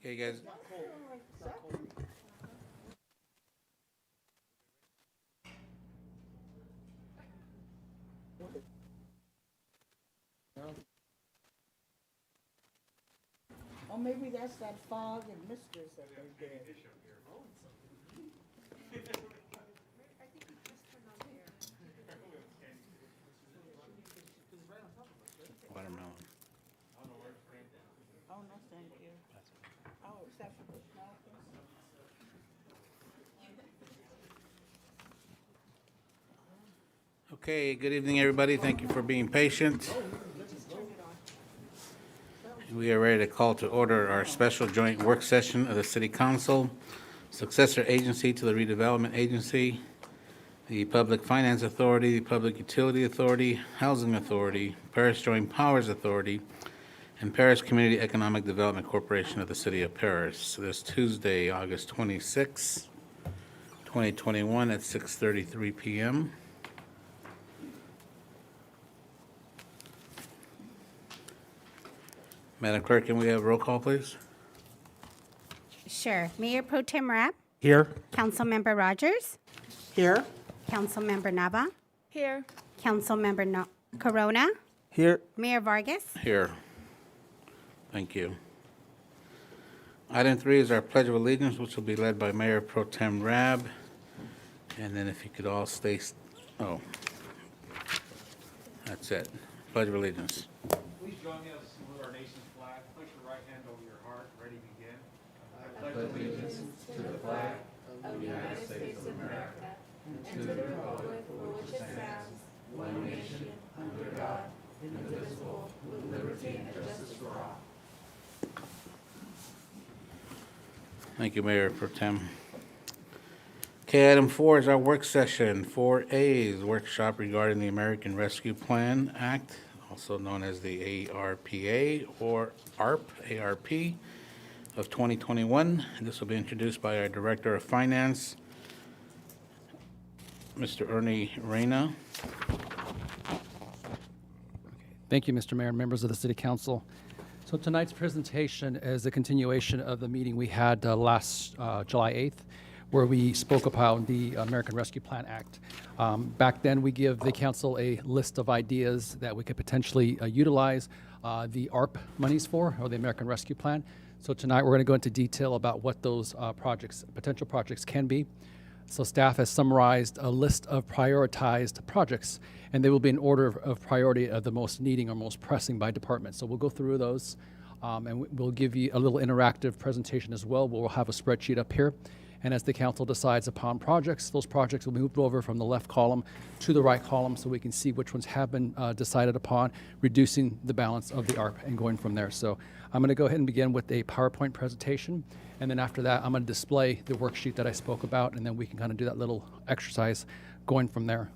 Okay, guys. Or maybe that's that fog and mistress that they did. Watermelon. Oh, no, thank you. Oh, is that for the smoking? Okay, good evening, everybody. Thank you for being patient. We are ready to call to order our special joint work session of the City Council, successor agency to the Redevelopment Agency, the Public Finance Authority, the Public Utility Authority, Housing Authority, Perris Joint Powers Authority, and Perris Community Economic Development Corporation of the City of Perris. This Tuesday, August 26, 2021 at 6:33 p.m. Madam Clerk, can we have roll call, please? Sure. Mayor Pro Tem Rapp, Here. Councilmember Rogers, Here? Councilmember Nava, Here. Councilmember Corona, Here. Mayor Vargas. Here. Thank you. Item 3 is our Pledge of Allegiance, which will be led by Mayor Pro Tem Rabb. And then if you could all stay, oh, that's it. Pledge of Allegiance. Please join me as we salute our nation's flag. Place your right hand over your heart. Ready, begin. I pledge allegiance to the flag of the United States of America and to the republic for which it stands, one nation, under God, indivisible, with liberty and justice for all. Thank you, Mayor Pro Tem. Okay, item 4 is our work session. 4A is workshop regarding the American Rescue Plan Act, also known as the ARPA or ARP, ARP of 2021. This will be introduced by our Director of Finance, Mr. Ernie Reyna. Thank you, Mr. Mayor and members of the City Council. So tonight's presentation is a continuation of the meeting we had last July 8th, where we spoke about the American Rescue Plan Act. Back then, we give the council a list of ideas that we could potentially utilize the ARP monies for, or the American Rescue Plan. So tonight, we're going to go into detail about what those potential projects can be. So staff has summarized a list of prioritized projects, and they will be in order of priority of the most needing or most pressing by department. So we'll go through those, and we'll give you a little interactive presentation as well. We'll have a spreadsheet up here. And as the council decides upon projects, those projects will be moved over from the left column to the right column so we can see which ones have been decided upon, reducing the balance of the ARP and going from there. So I'm going to go ahead and begin with a PowerPoint presentation. And then after that, I'm going to display the worksheet that I spoke about, and then we can kind of do that little exercise going from there.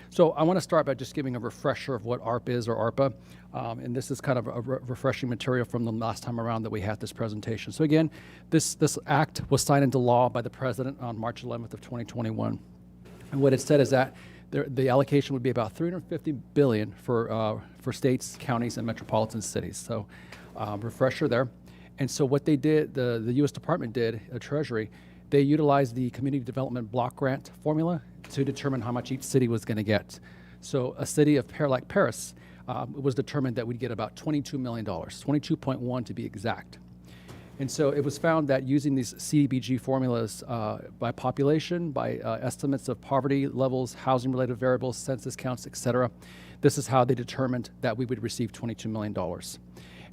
So I want to start by just giving a refresher of what ARP is, or ARPA. And this is kind of a refreshing material from the last time around that we had this presentation. So again, this act was signed into law by the president on March 11th of 2021. And what it said is that the allocation would be about $350 billion for states, counties, and metropolitan cities. So refresher there. And so what they did, the U.S. Department did, Treasury, they utilized the Community Development Block Grant formula to determine how much each city was going to get. So a city of like Perris, it was determined that we'd get about $22 million, 22.1 to be exact. And so it was found that using these CDBG formulas by population, by estimates of poverty levels, housing-related variables, census counts, et cetera, this is how they determined that we would receive $22 million.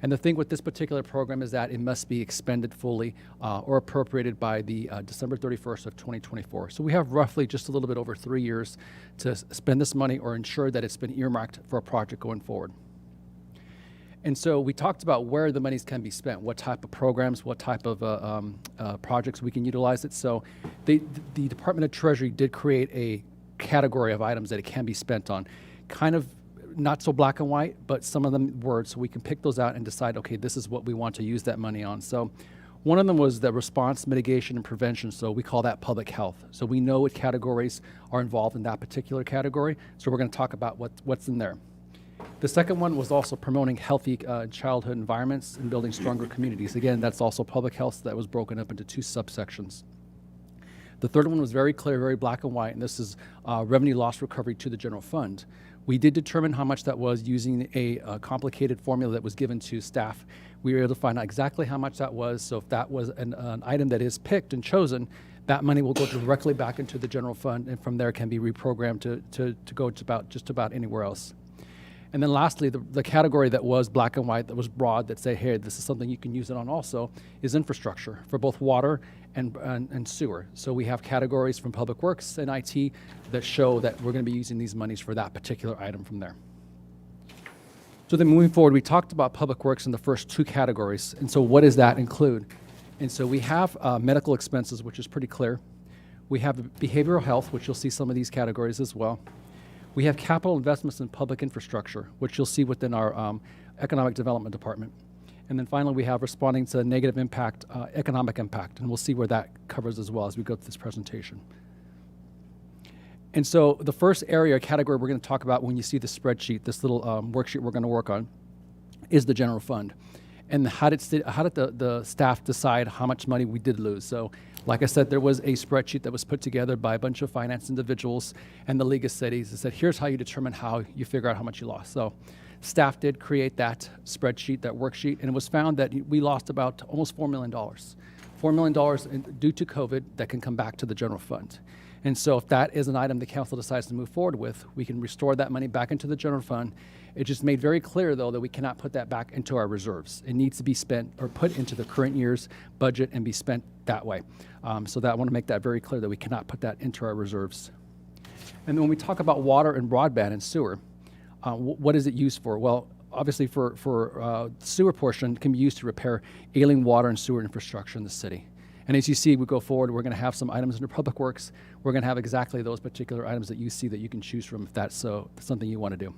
And the thing with this particular program is that it must be expended fully or appropriated by the December 31st of 2024. So we have roughly just a little bit over 3 years to spend this money or ensure that it's been earmarked for a project going forward. And so we talked about where the monies can be spent, what type of programs, what type of projects we can utilize it. So the Department of Treasury did create a category of items that it can be spent on, kind of not so black and white, but some of them were, so we can pick those out and decide, okay, this is what we want to use that money on. So one of them was the response, mitigation, and prevention, so we call that public health. So we know what categories are involved in that particular category, so we're going to talk about what's in there. The second one was also promoting healthy childhood environments and building stronger communities. Again, that's also public health, so that was broken up into 2 subsections. The third one was very clear, very black and white, and this is revenue loss recovery to the general fund. We did determine how much that was using a complicated formula that was given to staff. We were able to find out exactly how much that was, so if that was an item that is picked and chosen, that money will go directly back into the general fund, and from there can be reprogrammed to go to just about anywhere else. And then lastly, the category that was black and white, that was broad, that say, hey, this is something you can use it on also, is infrastructure for both water and sewer. So we have categories from Public Works and IT that show that we're going to be using these monies for that particular item from there. So then moving forward, we talked about Public Works in the first 2 categories. And so what does that include? And so we have medical expenses, which is pretty clear. We have behavioral health, which you'll see some of these categories as well. We have capital investments in public infrastructure, which you'll see within our economic development department. And then finally, we have responding to negative impact, economic impact, and we'll see where that covers as well as we go through this presentation. And so the first area, category we're going to talk about when you see the spreadsheet, this little worksheet we're going to work on, is the general fund. And how did the staff decide how much money we did lose? So like I said, there was a spreadsheet that was put together by a bunch of finance individuals and the League of Cities that said, here's how you determine how you figure out how much you lost. So staff did create that spreadsheet, that worksheet, and it was found that we lost about almost $4 million. $4 million due to COVID that can come back to the general fund. And so if that is an item the council decides to move forward with, we can restore that money back into the general fund. It just made very clear, though, that we cannot put that back into our reserves. It needs to be spent or put into the current year's budget and be spent that way. So that I want to make that very clear that we cannot put that into our reserves. And then when we talk about water and broadband and sewer, what is it used for? Well, obviously for the sewer portion, it can be used to repair ailing water and sewer infrastructure in the city. And as you see, we go forward, we're going to have some items under Public Works. We're going to have exactly those particular items that you see that you can choose from if that's something you want to do.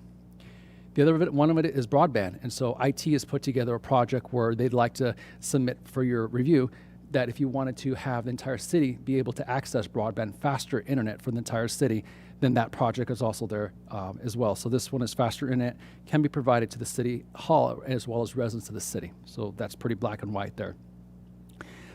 The other one of it is broadband. And so IT has put together a project where they'd like to submit for your review that if you wanted to have the entire city be able to access broadband, faster internet for the entire city, then that project is also there as well. So this one is faster internet, can be provided to the city hall as well as residents of the city. So that's pretty black and white there.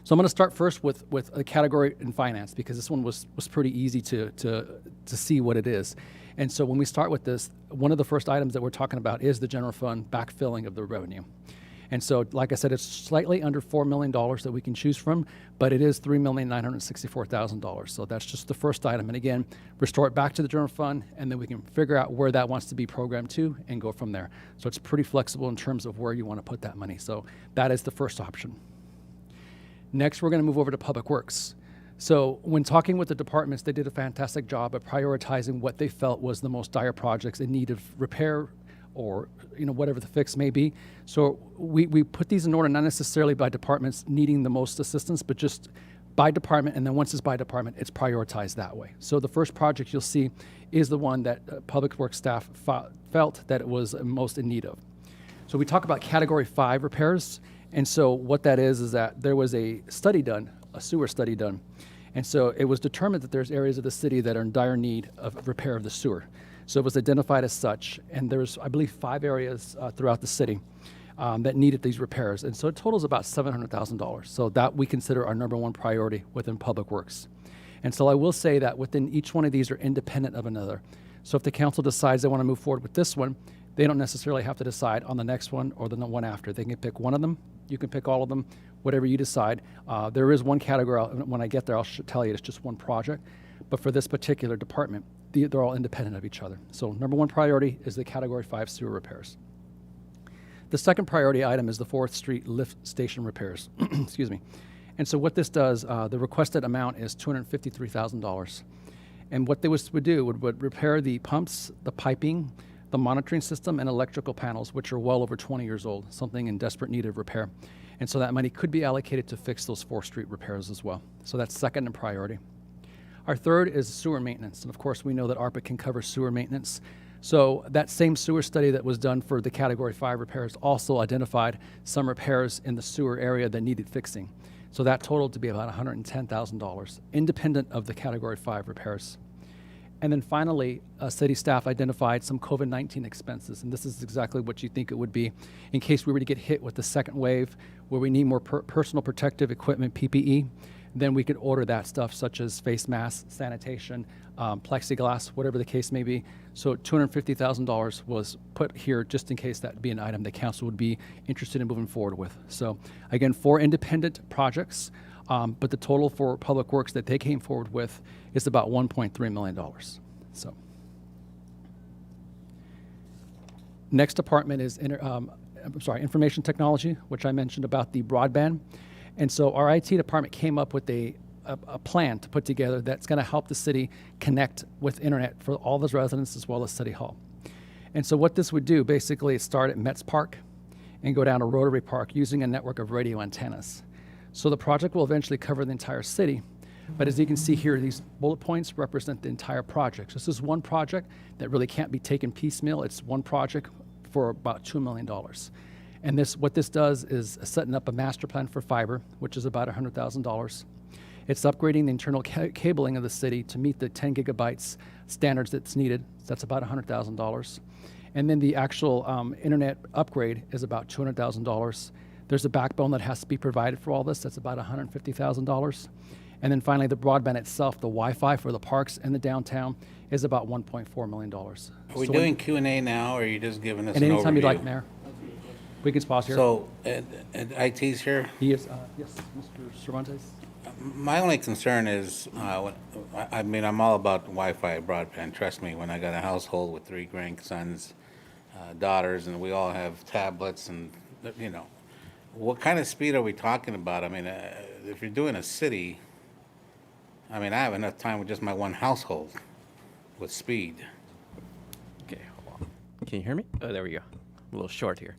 So I'm going to start first with a category in finance because this one was pretty easy to see what it is. And so when we start with this, one of the first items that we're talking about is the general fund backfilling of the revenue. And so, like I said, it's slightly under $4 million that we can choose from, but it is $3,964,000. So that's just the first item. And again, restore it back to the general fund, and then we can figure out where that wants to be programmed to and go from there. So it's pretty flexible in terms of where you want to put that money. So that is the first option. Next, we're going to move over to Public Works. So when talking with the departments, they did a fantastic job of prioritizing what they felt was the most dire projects in need of repair or whatever the fix may be. So we put these in order, not necessarily by departments needing the most assistance, but just by department, and then once it's by department, it's prioritized that way. So the first project you'll see is the one that Public Works staff felt that it was most in need of. So we talk about Category 5 repairs, and so what that is that there was a study done, a sewer study done, and so it was determined that there's areas of the city that are in dire need of repair of the sewer. So it was identified as such, and there's, I believe, 5 areas throughout the city that needed these repairs. And so it totals about $700,000. So that we consider our number one priority within Public Works. And so I will say that within each one of these are independent of another. So if the council decides they want to move forward with this one, they don't necessarily have to decide on the next one or the one after. They can pick one of them. You can pick all of them, whatever you decide. There is one category, when I get there, I'll tell you it's just one project. But for this particular department, they're all independent of each other. So number one priority is the Category 5 sewer repairs. The second priority item is the 4th Street lift station repairs. Excuse me. And so what this does, the requested amount is $253,000. And what they would do would repair the pumps, the piping, the monitoring system, and electrical panels, which are well over 20 years old, something in desperate need of repair. And so that money could be allocated to fix those 4th Street repairs as well. So that's second in priority. Our third is sewer maintenance. And of course, we know that ARPA can cover sewer maintenance. So that same sewer study that was done for the Category 5 repairs also identified some repairs in the sewer area that needed fixing. So that totaled to be about $110,000, independent of the Category 5 repairs. And then finally, city staff identified some COVID-19 expenses, and this is exactly what you think it would be in case we were to get hit with the second wave where we need more personal protective equipment, PPE. Then we could order that stuff such as face masks, sanitation, plexiglass, whatever the case may be. So $250,000 was put here just in case that would be an item the council would be interested in moving forward with. So again, 4 independent projects, but the total for Public Works that they came forward with is about $1.3 million. So next department is information technology, which I mentioned about the broadband. And so our IT department came up with a plan to put together that's going to help the city connect with internet for all of its residents as well as City Hall. And so what this would do basically is start at Metz Park and go down to Rotary Park using a network of radio antennas. So the project will eventually cover the entire city. But as you can see here, these bullet points represent the entire project. So this is one project that really can't be taken piecemeal. It's one project for about $2 million. And what this does is setting up a master plan for fiber, which is about $100,000. It's upgrading the internal cabling of the city to meet the 10 gigabytes standards that's needed. So that's about $100,000. And then the actual internet upgrade is about $200,000. There's a backbone that has to be provided for all this. That's about $150,000. And then finally, the broadband itself, the Wi-Fi for the parks and the downtown, is about $1.4 million. Are we doing Q&A now, or are you just giving us And an overview? anytime you'd like, Mayor. We can pause here. So, and IT's here? He is, yes, Mr. Cervantes. My only concern is, I mean, I'm all about Wi-Fi broadband. Trust me, when I got a household with 3 grandsons, daughters, and we all have tablets, and, you know, what kind of speed are we talking about? I mean, if you're doing a city, I mean, I have enough time with just my one household with speed. Okay, hold on. Can you hear me? Oh, there we go. A little short here.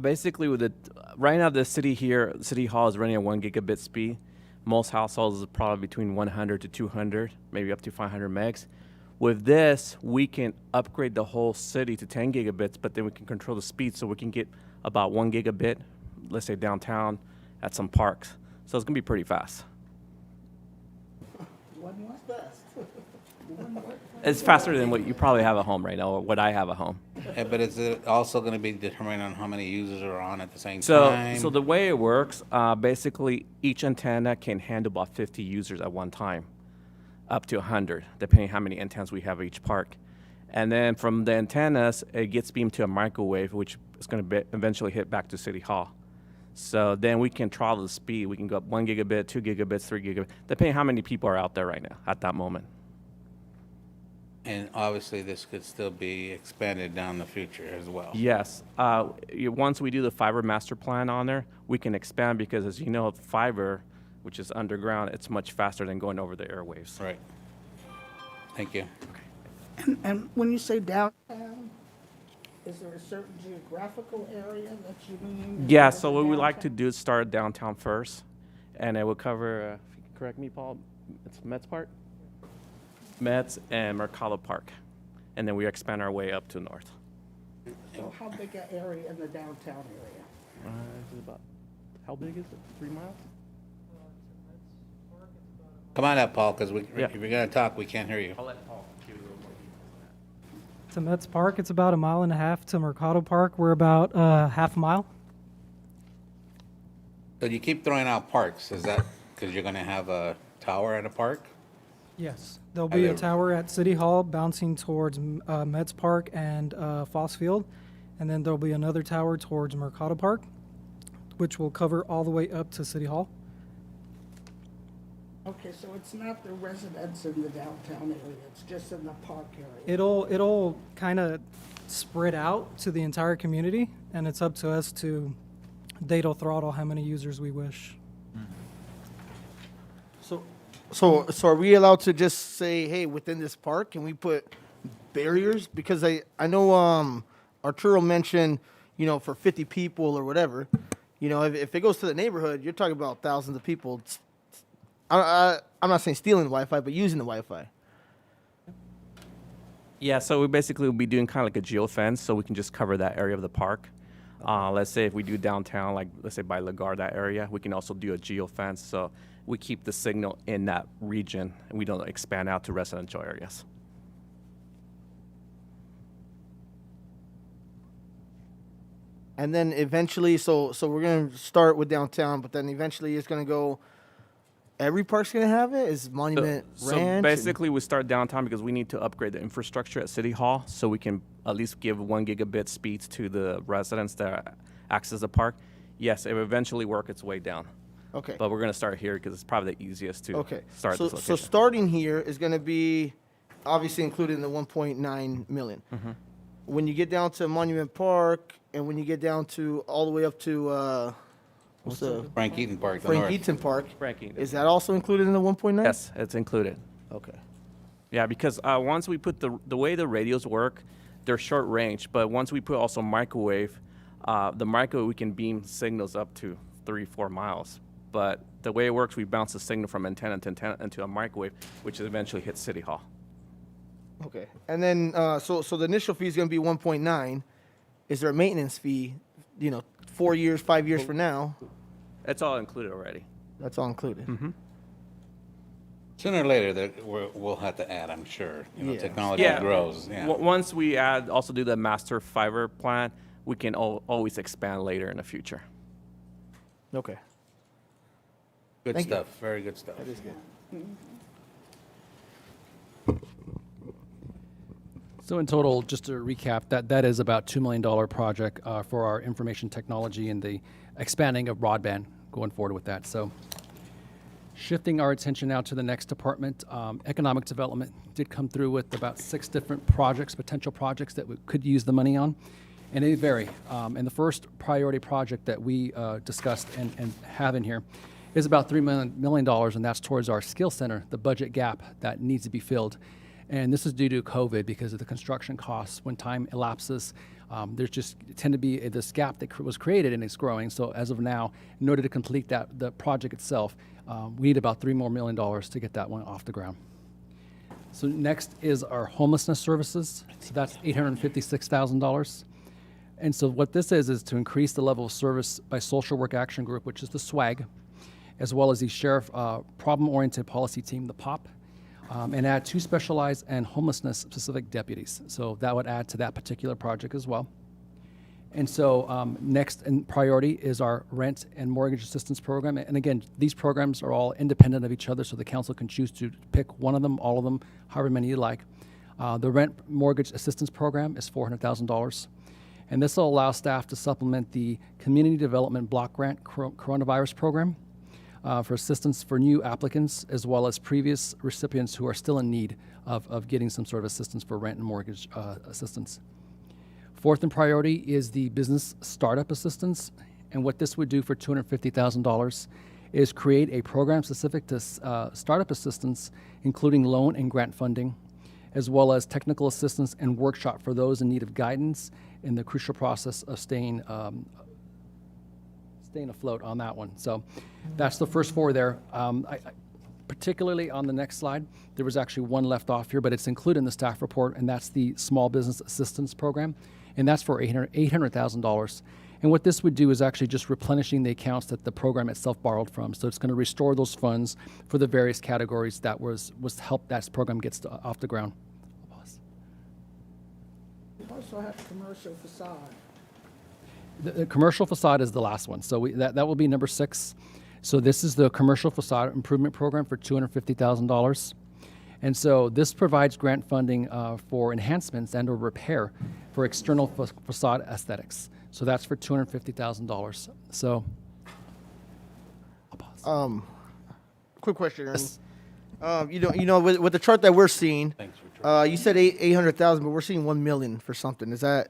Basically, with right now the city hall is running at 1 gigabit speed. Most households is probably between 100 to 200, maybe up to 500 megs. With this, we can upgrade the whole city to 10 gigabits, but then we can control the speed so we can get about 1 gigabit, let's say downtown at some parks. So it's gonna be pretty fast. What's best? It's faster than what you probably have at home right now, or what I have at home. But is it also going to be determined on how many users are on at the same time? So the way it works, basically each antenna can handle about 50 users at one time, up to 100, depending how many antennas we have at each park. And then from the antennas, it gets beamed to a microwave, which is going to eventually hit back to City Hall. So then we can throttle the speed. We can go up 1 gigabit, 2 gigabits, 3 gigabits, depending how many people are out there right now at that moment. And obviously, this could still be expanded down the future as well. Yes. Once we do the fiber master plan on there, we can expand because, as you know, fiber, which is underground, it's much faster than going over the airwaves. Right. Thank you. And when you say downtown, is there a certain geographical area that you mean? Yeah, so what we like to do is start downtown first, and it will cover, if you can correct me, Paul, it's Metz Park? Metz and Mercado Park. And then we expand our way up to north. So how big an area in the downtown area? How big is it? 3 miles? Come on up, Paul, because Yeah. if you're going to talk, we can't hear you. I'll let Paul give you a little more. To Metz Park, it's about 1.5 miles. To Mercado Park, we're about half a mile. So you keep throwing out parks. Is that because you're going to have a tower at a park? Yes. There'll be a tower at City Hall bouncing towards Metz Park and Foss Field. And then there'll be another tower towards Mercado Park, which will cover all the way up to City Hall. Okay, so it's not the residents in the downtown area, it's just in the park area. It'll kind of spread out to the entire community, and it's up to us to data throttle how many users we wish. So are we allowed to just say, hey, within this park, can we put barriers? Because I know Arturo mentioned, for 50 people or whatever, if it goes to the neighborhood, you're talking about thousands of people. I'm not saying stealing the Wi-Fi, but using the Wi-Fi. Yeah, so we basically will be doing kind of like a geofence, so we can just cover that area of the park. Let's say if we do downtown, like let's say by Lagar, that area, we can also do a geofence, so we keep the signal in that region, and we don't expand out to residential areas. And then eventually, so we're gonna start with downtown, but then eventually it's gonna go. Every park's gonna have it. Is Monument So Ranch? and- basically, we start downtown because we need to upgrade the infrastructure at City Hall, so we can at least give 1 gigabit speeds to the residents that access the park. Yes, it will eventually work its way down, okay. but we're gonna start here because it's probably the easiest to Okay. start so this location. starting here is gonna be obviously included in the 1.9 million. Mm-hmm. When you get down to Monument Park, and when you get down to all the way up to what's the Frank Eaton Park, the Frank north. Eaton Park? Frankie, Is that also included in the 1.9? yes, it's included. Okay. Yeah, because once we put the way the radios work, they're short range, but once we put also microwave, the microwave we can beam signals up to 3-4 miles. But the way it works, we bounce the signal from antenna to antenna into a microwave, which eventually hits City Hall. Okay. And then so the initial fee is gonna be 1.9. Is there a maintenance fee? 4 years, 5 years from now, It's all included already. that's all included. Mm-hmm. Sooner or later, we'll have to add, I'm sure. Yeah. Technology Yeah. grows, yeah. Once we also do the master fiber plan, we can always expand later in the future. Okay. Good Thank you. stuff, very good stuff. That is good. So in total, just to recap, that is about $2 million project for our information technology and the expanding of broadband going forward with that. So shifting our attention now to the next department, economic development did come through with about 6 different projects, potential projects that we could use the money on, and they vary. And the first priority project that we discussed and have in here is about $3 million, and that's towards our skill center, the budget gap that needs to be filled. And this is due to COVID because of the construction costs. When time elapses, there's just tend to be this gap that was created and it's growing. So as of now, in order to complete the project itself, we need about $3 more million to get that one off the ground. So next is our homelessness services. So that's $856,000. And so what this is to increase the level of service by Social Work Action Group, which is the SWAG, as well as the Sheriff Problem-Oriented Policy Team, the POP, and add 2 specialized and homelessness-specific deputies. So that would add to that particular project as well. And so next in priority is our rent and mortgage assistance program. And again, these programs are all independent of each other, so the council can choose to pick one of them, all of them, however many you like. The rent mortgage assistance program is $400,000. And this will allow staff to supplement the Community Development Block Grant Coronavirus Program for assistance for new applicants, as well as previous recipients who are still in need of getting some sort of assistance for rent and mortgage assistance. Fourth in priority is the business startup assistance. And what this would do for $250,000 is create a program specific to startup assistance, including loan and grant funding, as well as technical assistance and workshop for those in need of guidance in the crucial process of staying afloat on that one. So that's the first 4 there. Particularly on the next slide, there was actually one left off here, but it's included in the staff report, and that's the Small Business Assistance Program, and that's for $800,000. And what this would do is actually just replenishing the accounts that the program itself borrowed from. So it's going to restore those funds for the various categories that was help that program gets off the ground. We also have commercial facade. The commercial facade is the last one. So that will be number 6. So this is the commercial facade improvement program for $250,000. And so this provides grant funding for enhancements and or repair for external facade aesthetics. So that's for $250,000. So I'll pause. Quick question, Ernie. Yes. With the chart that we're seeing, Thanks for you said 800,000, but we're seeing 1 million for something. Is there?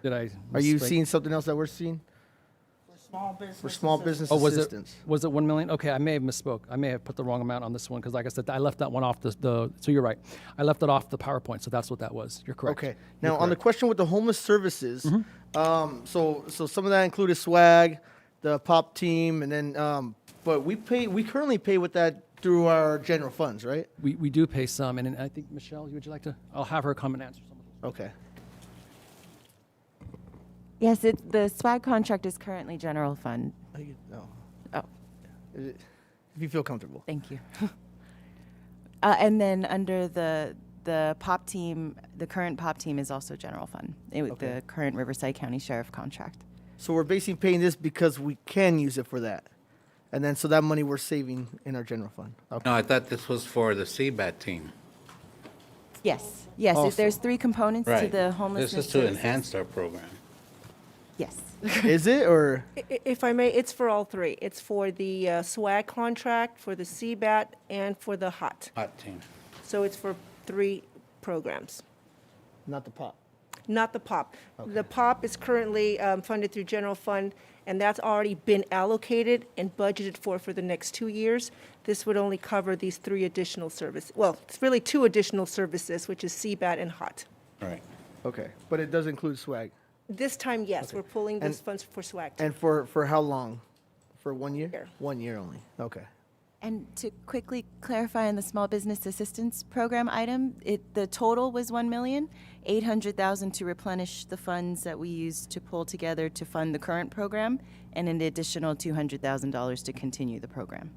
Did I Are you misspeak? seeing something else that we're seeing For small business. for small assistance. business Oh, assistance? was it 1 million? Okay, I may have misspoke. I may have put the wrong amount on this one because, like I said, I left that one off so you're right. I left it off the PowerPoint, so that's what that was. You're correct. Okay. You're Now on the correct. question with the homeless services, so some of that included swag, the pop team, and then but we currently pay with that through our general funds, right? We do pay some, and I think, Michelle, would you like to? I'll have her come and answer some of those. Okay. Yes, the swag contract is currently general fund. No. Oh, If you feel comfortable. thank you. And then under the POP team, the current POP team is also general fund. Okay. The current Riverside County Sheriff contract. So we're basically paying this because we can use it for that. And then so that money we're saving in our general fund. Okay. No, I thought this was for the CBAT team. Yes, yes. Also. There's three components to Right. the homelessness. This is to services. enhance our program. Yes. Is it or? If I may, it's for all three. It's for the SWAG contract, for the CBAT, and for the HOT. Hot team. So it's for 3 programs, Not the pop. not the POP. The POP is currently funded through general fund, and that's already been allocated and budgeted for the next 2 years. This would only cover these 3 additional services. Well, it's really 2 additional services, which is CBAT and HOT. Right. Okay. But it does include swag. This time, yes, we're pulling And- these funds for SWAG. too. And for how long? For 1 year? Year. 1 year only. Okay. And to quickly clarify on the small business assistance program item, the total was $1,800,000 to replenish the funds that we used to pull together to fund the current program, and an additional $200,000 to continue the program.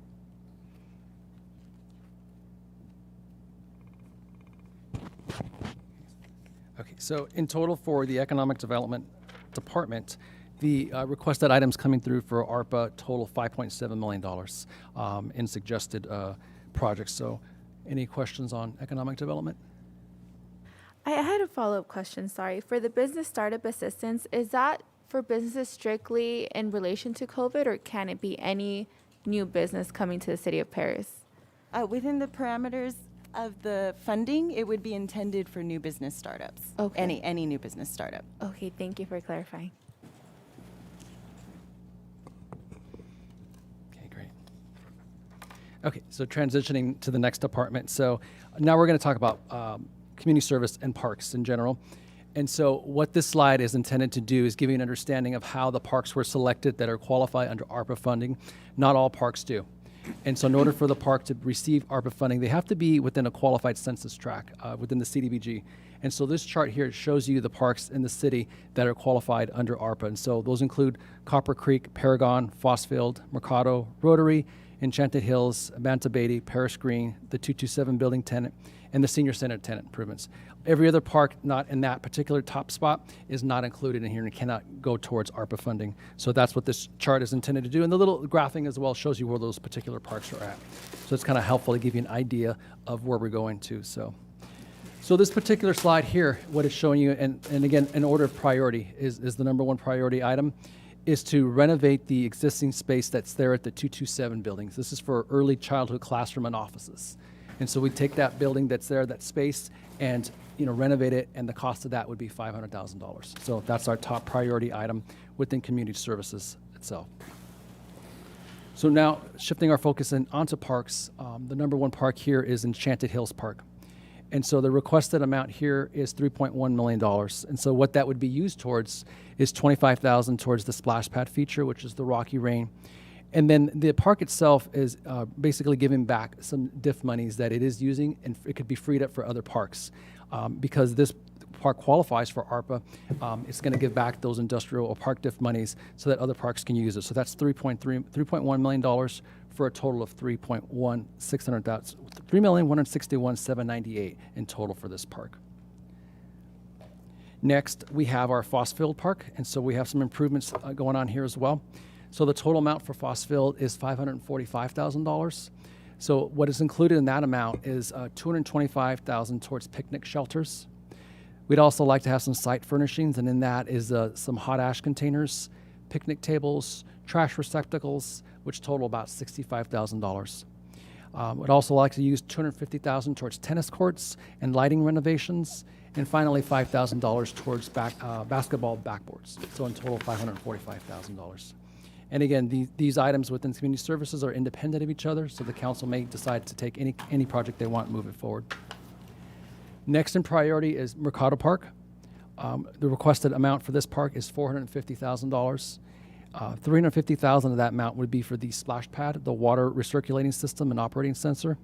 Okay, so in total for the Economic Development Department, the requested items coming through for ARPA total $5.7 million in suggested projects. So any questions on economic development? I had a follow-up question, sorry. For the business startup assistance, is that for businesses strictly in relation to COVID, or can it be any new business coming to the city of Perris? Within the parameters of the funding, it would be intended for new business startups. Okay. Any new business startup. Okay, thank you for clarifying. Okay, great. Okay, so transitioning to the next department. So now we're going to talk about community service and parks in general. And so what this slide is intended to do is give you an understanding of how the parks were selected that are qualified under ARPA funding. Not all parks do. And so in order for the park to receive ARPA funding, they have to be within a qualified census tract within the CDBG. And so this chart here shows you the parks in the city that are qualified under ARPA. And so those include Copper Creek, Paragon, Fossfield, Mercado, Rotary, Enchanted Hills, Banta, Beatty, Perris Green, the 227 building tenant, and the senior center tenant improvements. Every other park not in that particular top spot is not included in here and cannot go towards ARPA funding. So that's what this chart is intended to do. And the little graphing as well shows you where those particular parks are at. So it's kind of helpful to give you an idea of where we're going to. So this particular slide here, what it's showing you, and again, in order of priority, is the number one priority item, is to renovate the existing space that's there at the 227 buildings. This is for early childhood classroom and offices. And so we take that building that's there, that space, and renovate it, and the cost of that would be $500,000. So that's our top priority item within community services itself. So now shifting our focus onto parks, the number one park here is Enchanted Hills Park. And so the requested amount here is $3.1 million. And so what that would be used towards is $25,000 towards the splash pad feature, which is the Rocky Rain. And then the park itself is basically giving back some DIF monies that it is using, and it could be freed up for other parks. Because this park qualifies for ARPA, it's going to give back those industrial or park DIF monies so that other parks can use it. So that's $3.1 million for a total of $3,161,798 in total for this park. Next, we have our Fossfield Park, and so we have some improvements going on here as well. So the total amount for Fossfield is $545,000. So what is included in that amount is $225,000 towards picnic shelters. We'd also like to have some site furnishings, and in that is some hot ash containers, picnic tables, trash receptacles, which total about $65,000. We'd also like to use $250,000 towards tennis courts and lighting renovations, and finally $5,000 towards basketball backboards. So in total, $545,000. And again, these items within community services are independent of each other, so the council may decide to take any project they want moving forward. Next in priority is Mercado Park. The requested amount for this park is $450,000. $350,000 of that amount would be for the splash pad, the water recirculating system and operating sensor.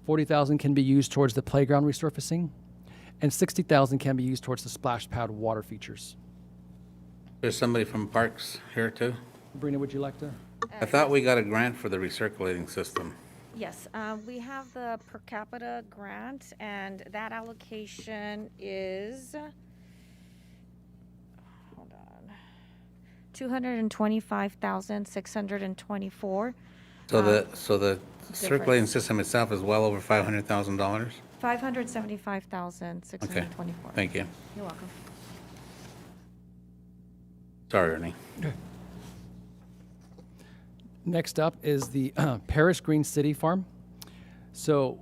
$40,000 can be used towards the playground resurfacing, and $60,000 can be used towards the splash pad water features. There's somebody from Parks here too? Sabrina, would you like to? I thought we got a grant for the recirculating system. Yes, we have the per capita grant, and that allocation is, hold on, 225,624. So the circulating system itself is well over $500,000? 575,624. Thank you. You're welcome. Sorry, Ernie. Next up is the Perris Green City Farm. So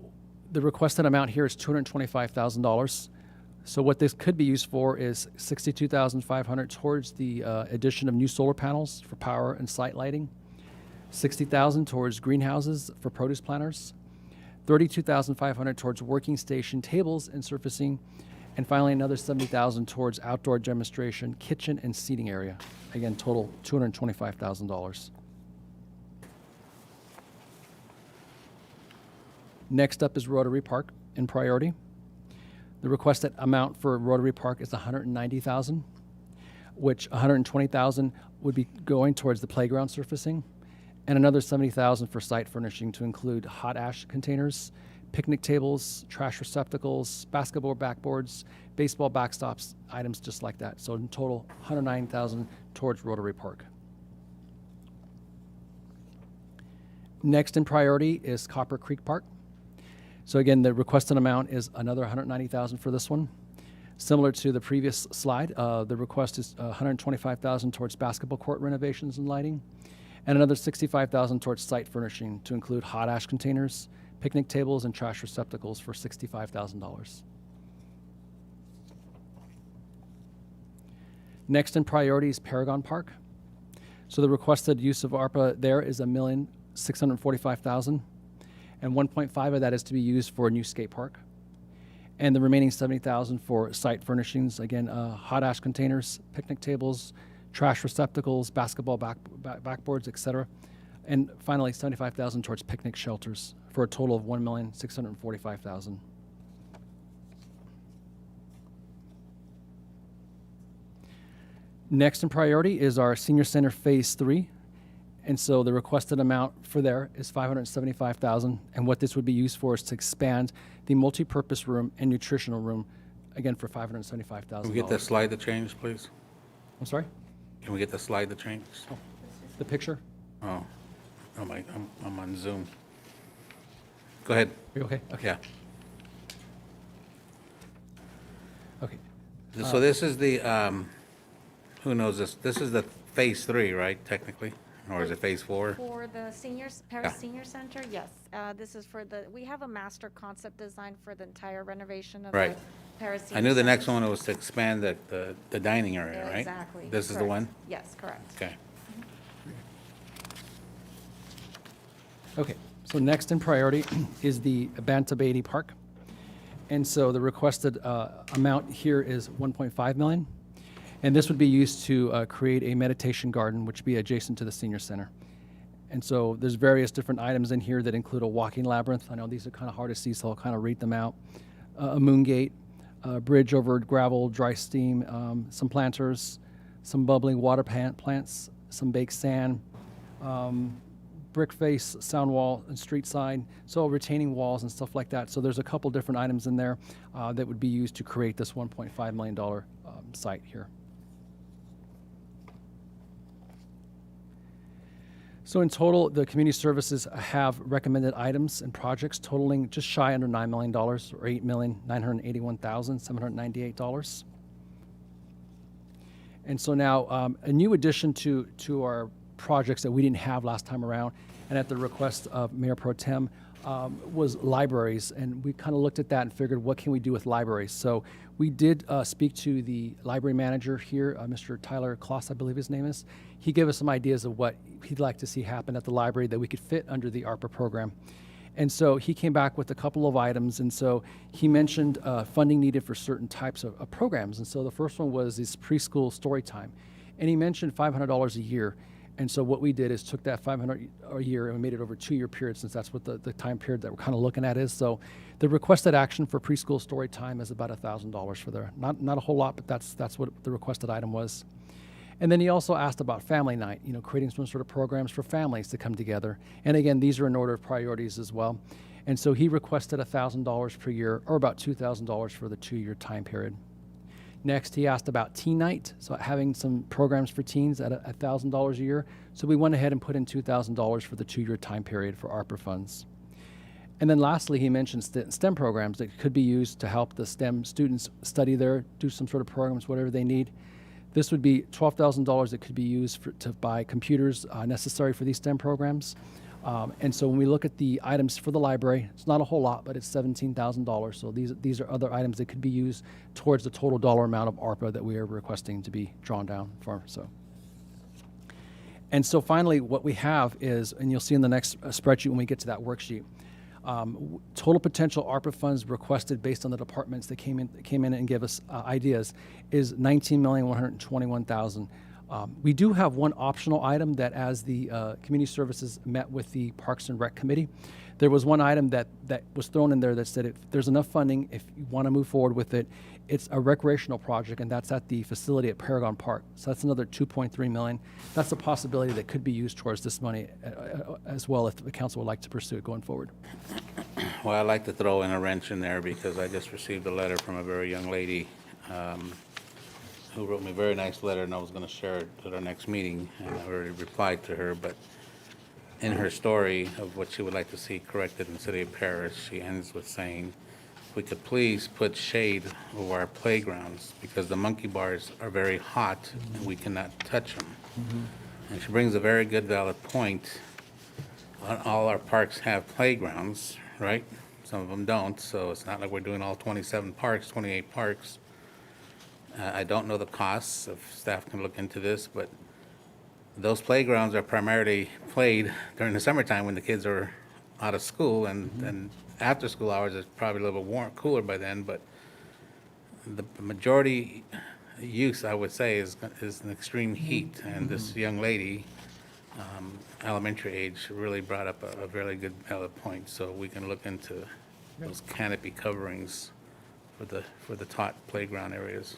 the requested amount here is $225,000. So what this could be used for is $62,500 towards the addition of new solar panels for power and site lighting, $60,000 towards greenhouses for produce planters, $32,500 towards working station tables and surfacing, and finally another $70,000 towards outdoor demonstration, kitchen, and seating area. Again, total $225,000. Next up is Rotary Park in priority. The requested amount for Rotary Park is $190,000, which $120,000 would be going towards the playground surfacing, and another $70,000 for site furnishing to include hot ash containers, picnic tables, trash receptacles, basketball backboards, baseball backstops, items just like that. So in total, $109,000 towards Rotary Park. Next in priority is Copper Creek Park. So again, the requested amount is another $190,000 for this one. Similar to the previous slide, the request is $125,000 towards basketball court renovations and lighting, and another $65,000 towards site furnishing to include hot ash containers, picnic tables, and trash receptacles for $65,000. Next in priority is Paragon Park. So the requested use of ARPA there is $1,645,000. And 1.5 of that is to be used for a new skate park. And the remaining $70,000 for site furnishings, again, hot ash containers, picnic tables, trash receptacles, basketball backboards, etc. And finally, $75,000 towards picnic shelters for a total of $1,645,000. Next in priority is our Senior Center Phase 3. And so the requested amount for there is $575,000, and what this would be used for is to expand the multi-purpose room and nutritional room, again for $575,000. Can we get the slide to change, please? I'm sorry? Can we get the slide to change? The picture? Oh, I'm on Zoom. Go ahead. Are you okay? Okay. Yeah. Okay. So this is the, who knows this? This is the Phase 3, right, technically? Or is it Phase 4? For the Paris Senior Center, yes. This is for we have a master concept design for the entire renovation of Right. the Paris Senior I knew the next Center. one was to expand the dining area, right? Exactly. This is the correct. one? Yes, correct. Okay. Okay, so next in priority is the Banta Beatty Park. And so the requested amount here is $1.5 million. And this would be used to create a meditation garden, which would be adjacent to the senior center. And so there's various different items in here that include a walking labyrinth. I know these are kind of hard to see, so I'll kind of read them out. A moon gate, a bridge over gravel, dry steam, some planters, some bubbling water plants, some baked sand, brick face, sound wall, and street side, so retaining walls and stuff like that. So there's a couple different items in there that would be used to create this $1.5 million site here. So in total, the community services have recommended items and projects totaling just shy under $9 million, or $8,981,798. And so now a new addition to our projects that we didn't have last time around, and at the request of Mayor Pro Tem, was libraries. And we kind of looked at that and figured, what can we do with libraries? So we did speak to the library manager here, Mr. Tyler Kloss, I believe his name is. He gave us some ideas of what he'd like to see happen at the library that we could fit under the ARPA program. And so he came back with a couple of items. And so he mentioned funding needed for certain types of programs. And so the first one was this preschool story time. And he mentioned $500 a year. And so what we did is took that $500 a year and we made it over a 2-year period, since that's what the time period that we're kind of looking at is. So the requested action for preschool story time is about $1,000 for there. Not a whole lot, but that's what the requested item was. And then he also asked about family night, creating some sort of programs for families to come together. And again, these are in order of priorities as well. And so he requested $1,000 per year, or about $2,000 for the 2-year time period. Next, he asked about teen night, so having some programs for teens at $1,000 a year. So we went ahead and put in $2,000 for the 2-year time period for ARPA funds. And then lastly, he mentioned STEM programs that could be used to help the STEM students study there, do some sort of programs, whatever they need. This would be $12,000 that could be used to buy computers necessary for these STEM programs. And so when we look at the items for the library, it's not a whole lot, but it's $17,000. So these are other items that could be used towards the total dollar amount of ARPA that we are requesting to be drawn down for. And so finally, what we have is, and you'll see in the next spreadsheet when we get to that worksheet, total potential ARPA funds requested based on the departments that came in and gave us ideas is $19,121,000. We do have one optional item that, as the community services met with the Parks and Rec Committee, there was one item that was thrown in there that said if there's enough funding, if you want to move forward with it, it's a recreational project, and that's at the facility at Paragon Park. So that's another $2.3 million. That's a possibility that could be used towards this money as well, if the council would like to pursue it going forward. Well, I'd like to throw in a wrench in there because I just received a letter from a very young lady who wrote me a very nice letter, and I was going to share it at our next meeting, and I already replied to her. But in her story of what she would like to see corrected in the city of Perris, she ends with saying, if we could please put shade over our playgrounds because the monkey bars are very hot and we cannot touch them. And she brings a very good, valid point. All our parks have playgrounds, right? Some of them don't, so it's not like we're doing all 27 parks, 28 parks. I don't know the costs, if staff can look into this, but those playgrounds are primarily played during the summertime when the kids are out of school, and after school hours is probably a little bit cooler by then, but the majority use, I would say, is an extreme heat, and this young lady, elementary age, really brought up a really good, valid point, so we can look into those canopy coverings for the tot playground areas.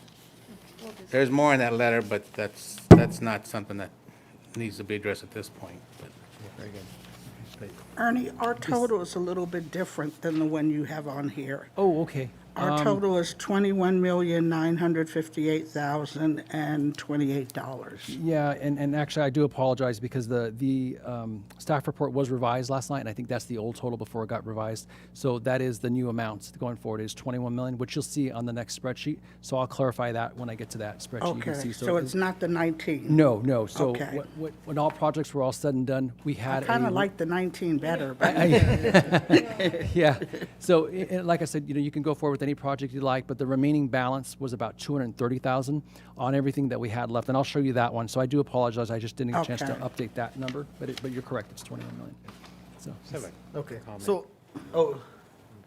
There's more in that letter, but that's not something that needs to be addressed at this point. But Very good. Ernie, our total is a little bit different than the one you have on here. Oh, okay. Our total is $21,958,028. Yeah, and actually, I do apologize because the staff report was revised last night, and I think that's the old total before it got revised. So that is the new amounts going forward is $21 million, which you'll see on the next spreadsheet. So I'll clarify that when I get to that spreadsheet. You can Okay, see. so it's not the 19? No. So Okay. when all projects were all said and done, we had I kind a of like the 19 better, but yeah. So, like I said, you can go forward with any project you like, but the remaining balance was about $230,000 on everything that we had left, and I'll show you that one. So I do apologize. I just didn't get a chance to Okay. update that number, but you're correct. It's $21 million. So Okay. So,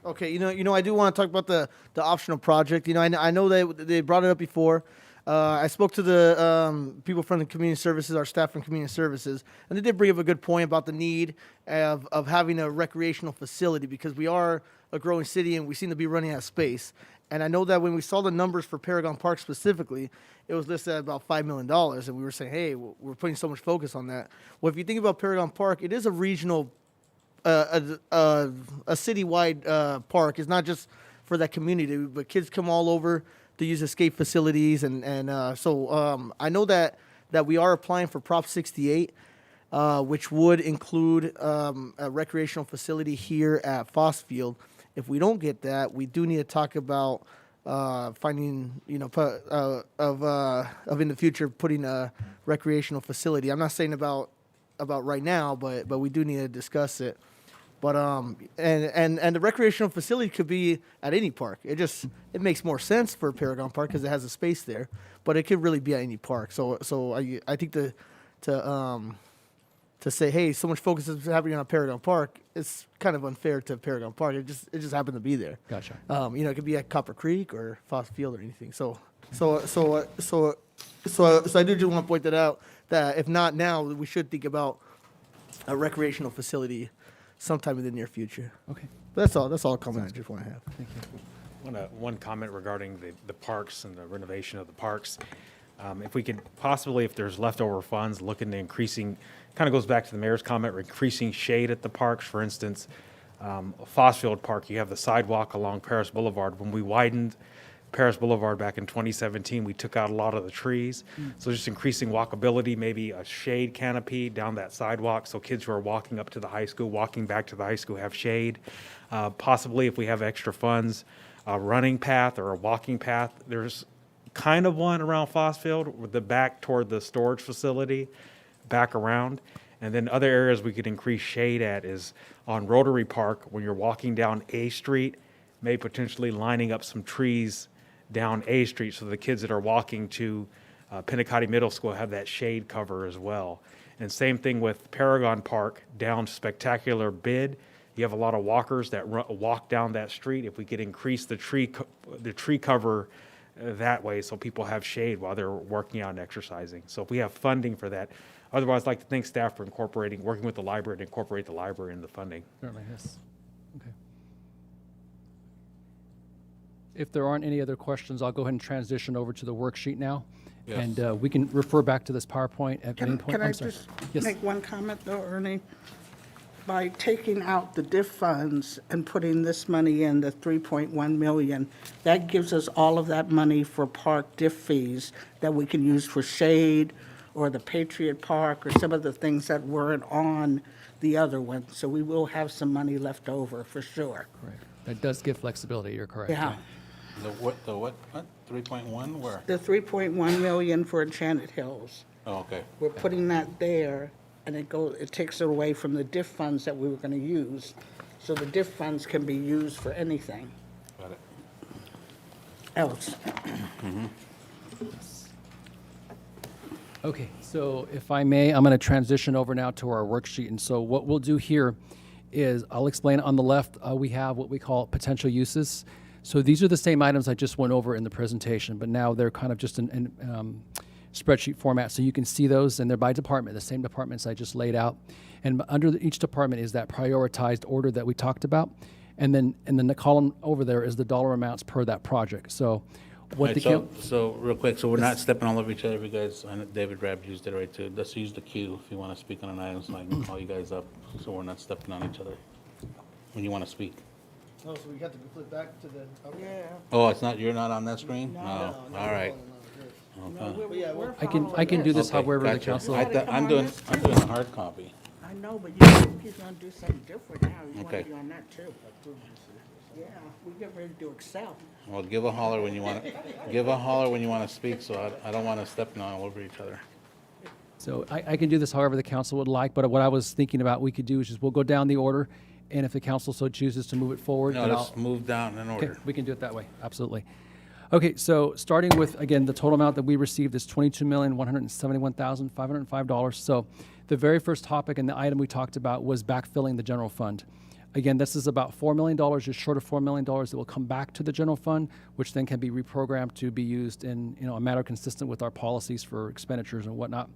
okay. I do want to talk about the optional project. I know they brought it up before. I spoke to the people from the community services, our staff from community services, and they did bring up a good point about the need of having a recreational facility because we are a growing city and we seem to be running out of space. And I know that when we saw the numbers for Paragon Park specifically, it was listed at about $5 million, and we were saying, hey, we're putting so much focus on that. Well, if you think about Paragon Park, it is a regional, a citywide park. It's not just for that community, but kids come all over to use escape facilities, so I know that we are applying for Prop 68, which would include a recreational facility here at Fossfield. If we don't get that, we do need to talk about finding, of in the future putting a recreational facility. I'm not saying about right now, but we do need to discuss it. But and the recreational facility could be at any park. It makes more sense for Paragon Park because it has a space there. But it could really be at any park. So I think to say, hey, so much focus is happening on Paragon Park, it's kind of unfair to Paragon Park. It just happened to be there. Gotcha. It could be at Copper Creek or Foss Field or anything. So So I do just want to point that out, that if not now, we should think about a recreational facility sometime in the near future. Okay. That's all a comment I just want to have. Thank you. One comment regarding the parks and the renovation of the parks. If we could possibly, if there's leftover funds, look into increasing, kind of goes back to the mayor's comment, increasing shade at the parks. For instance, Fossfield Park, you have the sidewalk along Perris Boulevard. When we widened Perris Boulevard back in 2017, we took out a lot of the trees. So just increasing walkability, maybe a shade canopy down that sidewalk so kids who are walking up to the high school, walking back to the high school have shade. Possibly if we have extra funds, a running path or a walking path. There's kind of one around Fossfield with the back toward the storage facility, back around. And then other areas we could increase shade at is on Rotary Park, when you're walking down A Street, maybe potentially lining up some trees down A Street so the kids that are walking to Pinnacotti Middle School have that shade cover as well. And same thing with Paragon Park down Spectacular Bid. You have a lot of walkers that walk down that street. If we could increase the tree cover that way so people have shade while they're working out and exercising. So if we have funding for that. Otherwise, I'd like to thank staff for working with the library to incorporate the library in the funding. Certainly, yes. Okay. If there aren't any other questions, I'll go ahead and transition over to the worksheet now. Yes. And we can refer back to this PowerPoint at any point. Can I I'm sorry. just Yes. make one comment though, Ernie? By taking out the diff funds and putting this money in, the 3.1 million, that gives us all of that money for park diff fees that we can use for shade or the Patriot Park or some of the things that weren't on the other one. So we will have some money left over for sure. Correct. That does give flexibility, you're correct. Yeah. The what, 3.1, where? The 3.1 million for Enchanted Hills. Oh, okay. We're putting that there, and it takes it away from the diff funds that we were going to use. So the diff funds can be used for anything Got it. else. Okay, so if I may, I'm going to transition over now to our worksheet. And so what we'll do here is I'll explain on the left, we have what we call potential uses. So these are the same items I just went over in the presentation, but now they're kind of just in spreadsheet format. So you can see those, and they're by department, the same departments I just laid out. And under each department is that prioritized order that we talked about. And then the column over there is the dollar amounts per that project. So what the So real quick, so we're not stepping all over each other, you guys, I know David Rabb used it right too. Let's use the queue if you want to speak on an item, so I can call you guys up, so we're not stepping on each other when you want to speak. Oh, so we got to flip back to the. Yeah. Oh, you're not on that screen? No. All right. I can do this Okay, however the gotcha. council. I'm doing a hard copy. I know, but he's going to do something different now. You want Okay. to be on that too. Yeah, we get ready to do Excel. Well, give a holler when you want to speak, so I don't want to step all over each other. So I can do this however the council would like, but what I was thinking about we could do is just we'll go down the order, and if the council so chooses to move it forward, No, then let's move down in Okay, order. we can do it that way, absolutely. Okay, so starting with, again, the total amount that we received is $22,171,505. So the very first topic and the item we talked about was backfilling the general fund. Again, this is about $4 million, just short of $4 million that will come back to the general fund, which then can be reprogrammed to be used in a manner consistent with our policies for expenditures and whatnot.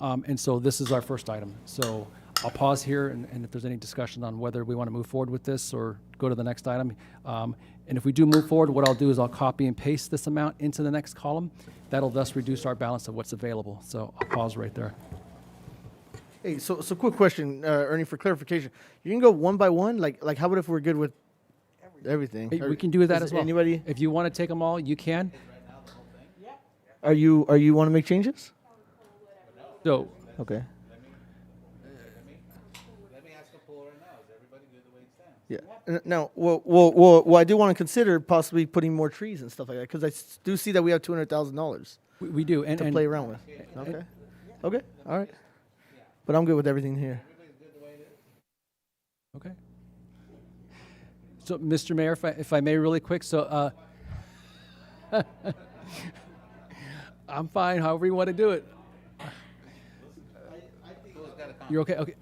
And so this is our first item. So I'll pause here, and if there's any discussion on whether we want to move forward with this or go to the next item. And if we do move forward, what I'll do is I'll copy and paste this amount into the next column. That'll thus reduce our balance of what's available. So I'll pause right there. Hey, so quick question, Ernie, for clarification. You can go one by one? Like how about if we're good with everything? Hey, we can do that Does as well. Anybody? If you want to take them all, you can. Are you want to make changes? So Okay. Let me ask a poll right now. Is everybody good the way it stands? Yeah. Now, well, I do want to consider possibly putting more trees and stuff like that because I do see that we have $200,000 we do. And, to play around with. Okay. Okay. All right. But I'm good with everything here. Okay. So, Mr. Mayor, if I may really quick, so I'm fine, however you want to do it. You're okay? Okay.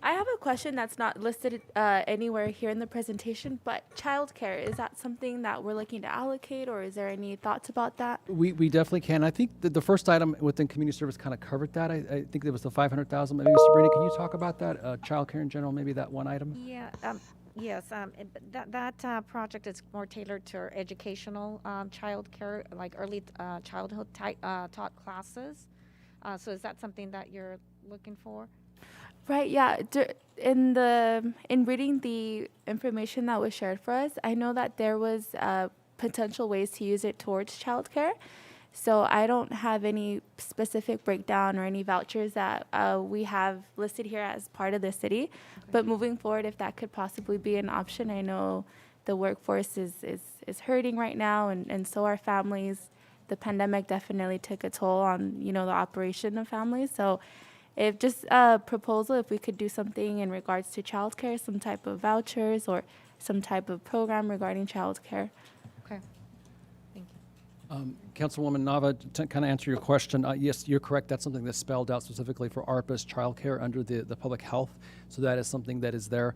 I have a question that's not listed anywhere here in the presentation, but childcare, is that something that we're looking to allocate, or is there any thoughts about that? We definitely can. I think that the first item within community service kind of covered that. I think there was the 500,000. Maybe Sabrina, can you talk about that? Childcare in general, maybe that one item? Yeah, yes, but that project is more tailored to our educational childcare, like early childhood taught classes. So is that something that you're looking for? Right, yeah. In reading the information that was shared for us, I know that there was potential ways to use it towards childcare. So I don't have any specific breakdown or any vouchers that we have listed here as part of the city. But moving forward, if that could possibly be an option, I know the workforce is hurting right now, and so are families. The pandemic definitely took a toll on, the operation of families. So if just a proposal, if we could do something in regards to childcare, some type of vouchers or some type of program regarding childcare. Okay. Thank you. Councilwoman Nava, to kind of answer your question, yes, you're correct. That's something that's spelled out specifically for ARPA's childcare under the public health. So that is something that is there.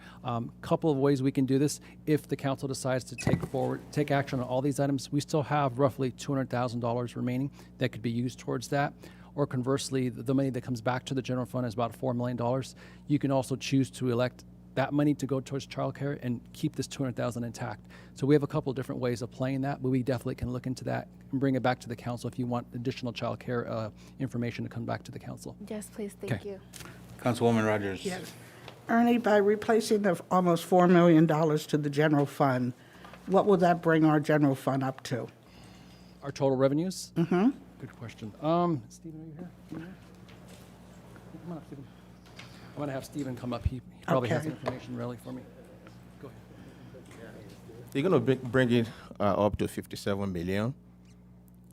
Couple of ways we can do this. If the council decides to take action on all these items, we still have roughly $200,000 remaining that could be used towards that. Or conversely, the money that comes back to the general fund is about $4 million. You can also choose to elect that money to go towards childcare and keep this $200,000 intact. So we have a couple of different ways of playing that, but we definitely can look into that and bring it back to the council if you want additional childcare information to come back to the council. Yes, please. Thank you. Councilwoman Rogers. Yes. Ernie, by replacing the almost $4 million to the general fund, what will that bring our general fund up to? Our total revenues? Mm-hmm. Good question. Stephen, are you here? Come on up, Stephen. I'm going to have Stephen come up. He probably has the information ready for me. Go ahead. They're going to bring it up to 57 million.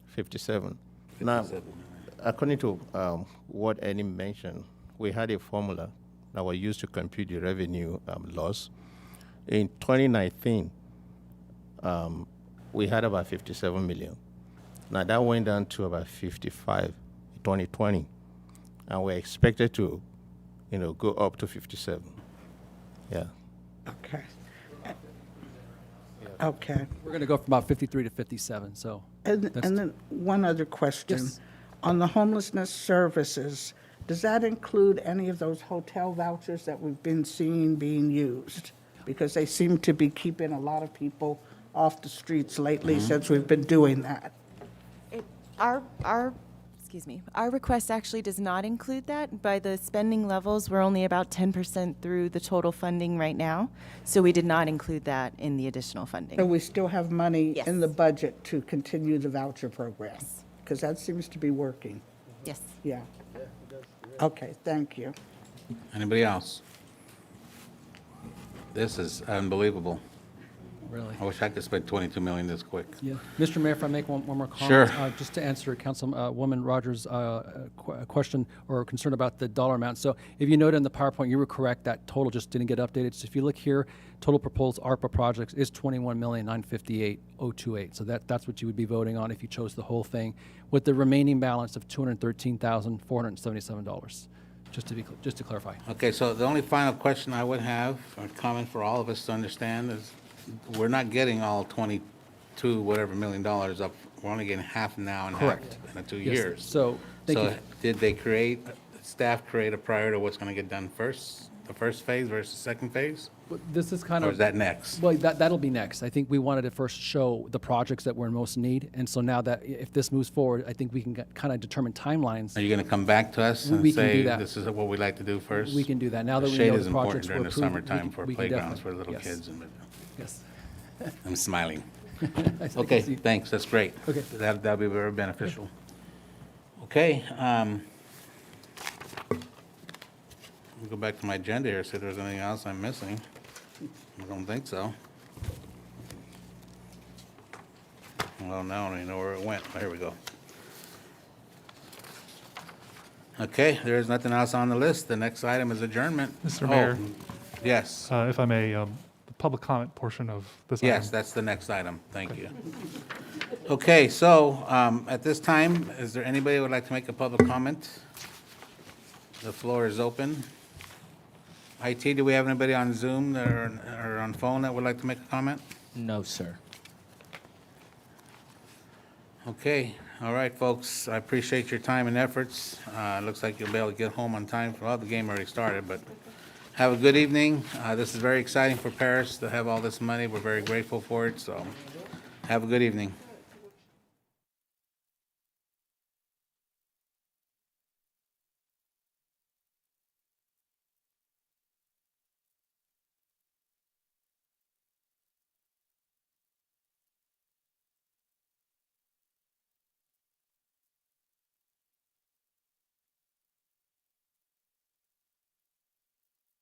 57. Now, according to what Annie mentioned, we had a formula that was used to compute the revenue loss. In 2019, we had about 57 million. Now, that went down to about 55 in 2020, and we're expected to, go up to 57. Yeah. Okay. Okay. We're going to go from about 53 to 57, so. And then one other question. Yes. On the homelessness services, does that include any of those hotel vouchers that we've been seeing being used? Because they seem to be keeping a lot of people off the streets lately since we've been doing that. Our request actually does not include that. By the spending levels, we're only about 10% through the total funding right now. So we did not include that in the additional funding. So we still have money Yes. in the budget to continue the voucher program? Yes. Because that seems to be working. Yes. Yeah. Okay, thank you. Anybody else? This is unbelievable. Really? I wish I could spend 22 million this quick. Yeah. Mr. Mayor, if I make one more comment. Sure. Just to answer Councilwoman Rogers' question or concern about the dollar amount. So if you noted in the PowerPoint, you were correct, that total just didn't get updated. So if you look here, total proposed ARPA projects is $21,958,028. So that's what you would be voting on if you chose the whole thing, with the remaining balance of $213,477. Just to clarify. Okay, so the only final question I would have, or comment for all of us to understand, is we're not getting all 22 whatever $million up. We're only getting half now and Correct. half in the 2 Yes, years. so, thank you. Did they staff create a priority of what's going to get done first, the first phase versus the second phase? But this is kind Or of. is that next? Well, that'll be next. I think we wanted to first show the projects that we're in most need. And so now that if this moves forward, I think we can kind of determine timelines. Are you going to come back to us and We can do say, that. this is what we'd like to do first? We can do that. Now that we Shade know is the important projects were during the approved, summertime for we can playgrounds for definitely- little yes. kids. Yes. I'm smiling. I can Okay, see. thanks, that's great. Okay. That'll be very beneficial. Okay, we'll go back to my agenda here, see if there's anything else I'm missing. I don't think so. Well, now I don't even know where it went. Here we go. Okay, there is nothing else on the list. The next item is adjournment. Mr. Oh, Mayor. Yes, If I may, the public comment portion of this yes, item. that's the next item. Thank you. Okay, so at this time, is there anybody who would like to make a public comment? The floor is open. IT, do we have anybody on Zoom or on phone that would like to make a comment? No, sir. Okay, all right, folks, I appreciate your time and efforts. Looks like you'll be able to get home on time. Well, the game already started, but have a good evening. This is very exciting for Perris to have all this money. We're very grateful for it, so have a good evening.